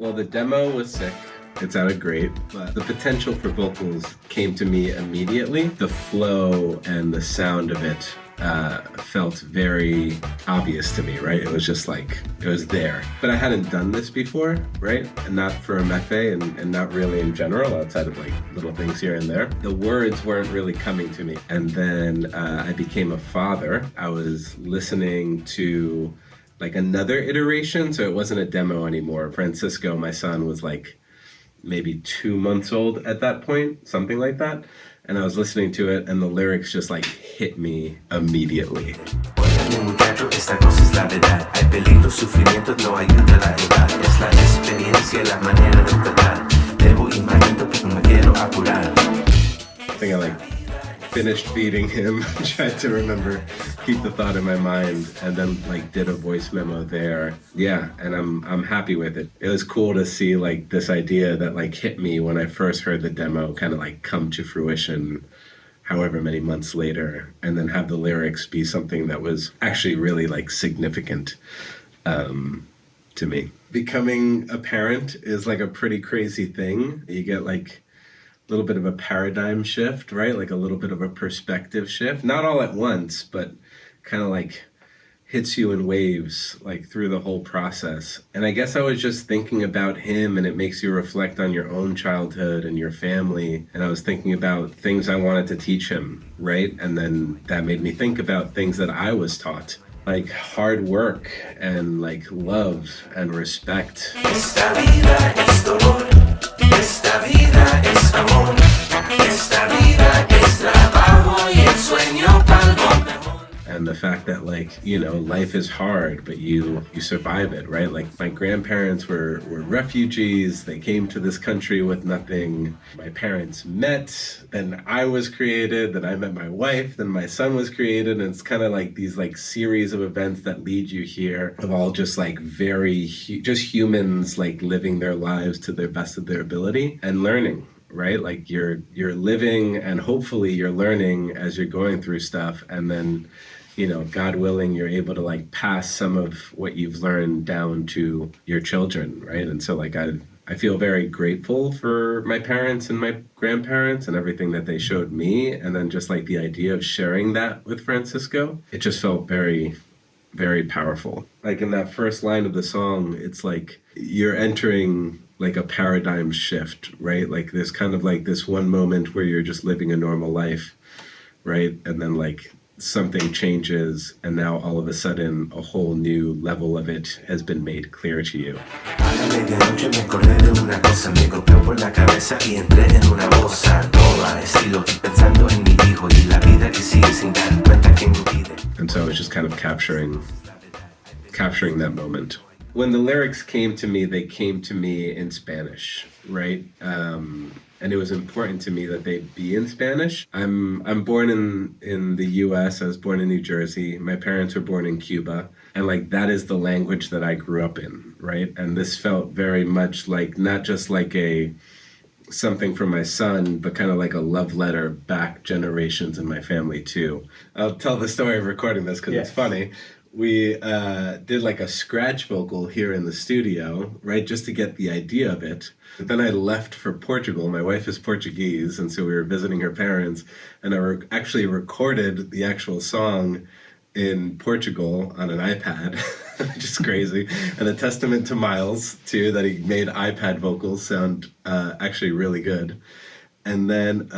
Well, the demo was sick. It sounded great, but the potential for vocals came to me immediately. The flow and the sound of it felt very obvious to me, right? It was just like, it was there. But I hadn't done this before, right? And not for EMEFE and not really in general, outside of like little things here and there. The words weren't really coming to me. And then I became a father. I was listening to like another iteration, so it wasn't a demo anymore. Francisco, my son, was like maybe 2 months old at that point, something like that. And I was listening to it and the lyrics just like hit me immediately. I think I like finished feeding him, tried to remember, keep the thought in my mind, and then like did a voice memo there. Yeah, and I'm happy with it. It was cool to see like this idea that like hit me when I first heard the demo kind of like come to fruition however many months later, and then have the lyrics be something that was actually really like significant to me. Becoming a parent is like a pretty crazy thing. You get like little bit of a paradigm shift, right? Like a little bit of a perspective shift, not all at once, but kind of like hits you in waves, like through the whole process. And I guess I was just thinking about him, and it makes you reflect on your own childhood and your family. And I was thinking about things I wanted to teach him, right? And then that made me think about things that I was taught, like hard work and like love and respect. Esta vida es dolor. Esta vida es amor, esta vida es trabajo y el sueño pa'l mejor. And the fact that like, you know, life is hard, but you survive it, right? Like my grandparents were refugees. They came to this country with nothing. My parents met, then I was created, then I met my wife, then my son was created. And it's kind of like these like series of events that lead you here of all just like just humans like living their lives to their best of their ability and learning. Right? Like you're living and hopefully you're learning as you're going through stuff, and then, you know, God willing, you're able to like pass some of what you've learned down to your children, right? And so like I feel very grateful for my parents and my grandparents and everything that they showed me, and then just like the idea of sharing that with Francisco, it just felt very, very powerful. Like in that first line of the song, it's like you're entering like a paradigm shift, right? Like there's kind of like this one moment where you're just living a normal life, right? And then like something changes, and now all of a sudden a whole new level of it has been made clear to you. And so I was just kind of capturing that moment. When the lyrics came to me, they came to me in Spanish, right? And it was important to me that they be in Spanish. I'm born in the US. I was born in New Jersey. My parents were born in Cuba. And like that is the language that I grew up in, right? And this felt very much like not just like something for my son, but kind of like a love letter back generations in my family too. I'll tell the story of recording this because It's funny. We did like a scratch vocal here in the studio, right, just to get the idea of it. But then I left for Portugal. My wife is Portuguese, and so we were visiting her parents, and I actually recorded the actual song in Portugal on an iPad, which is crazy. And a testament to Miles, too, that he made iPad vocals sound actually really good. And then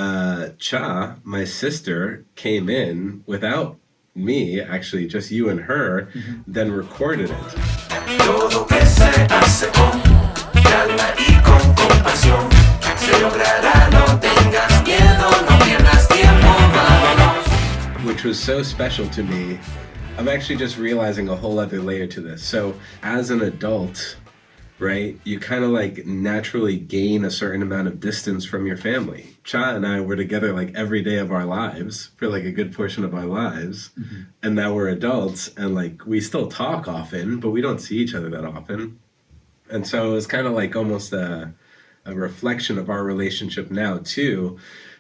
Cha, my sister, came in without me, actually, just you and her, then recorded it. Todo que se hace con calma y con compasión se logrará, no tengas miedo, no pierdas tiempo, vámonos. Which was so special to me. I'm actually just realizing a whole other layer to this. So as an adult, right, you kind of like naturally gain a certain amount of distance from your family. Cha and I were together like every day of our lives for like a good portion of our lives. And now we're adults and like we still talk often, but we don't see each other that often. And so it was kind of like almost a reflection of our relationship now too,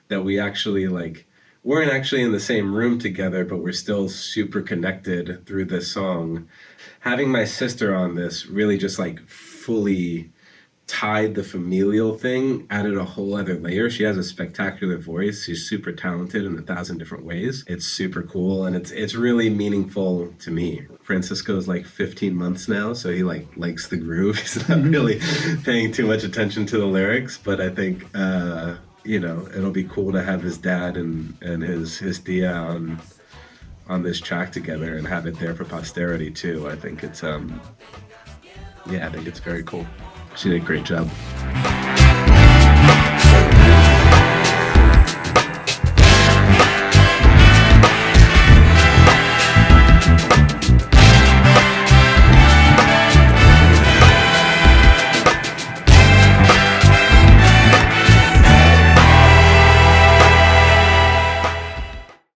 that we actually like weren't actually in the same room together, but we're still super connected through this song. Having my sister on this really just like fully tied the familial thing, added a whole other layer. She has a spectacular voice. She's super talented in 1,000 different ways. It's super cool, and it's really meaningful to me. Francisco's like 15 months now, so he like likes the groove. He's not really paying too much attention to the lyrics, but I think you know, it'll be cool to have his dad and his Dia on this track together and have it there for posterity too. I think it's yeah, I think it's very cool. She did a great job.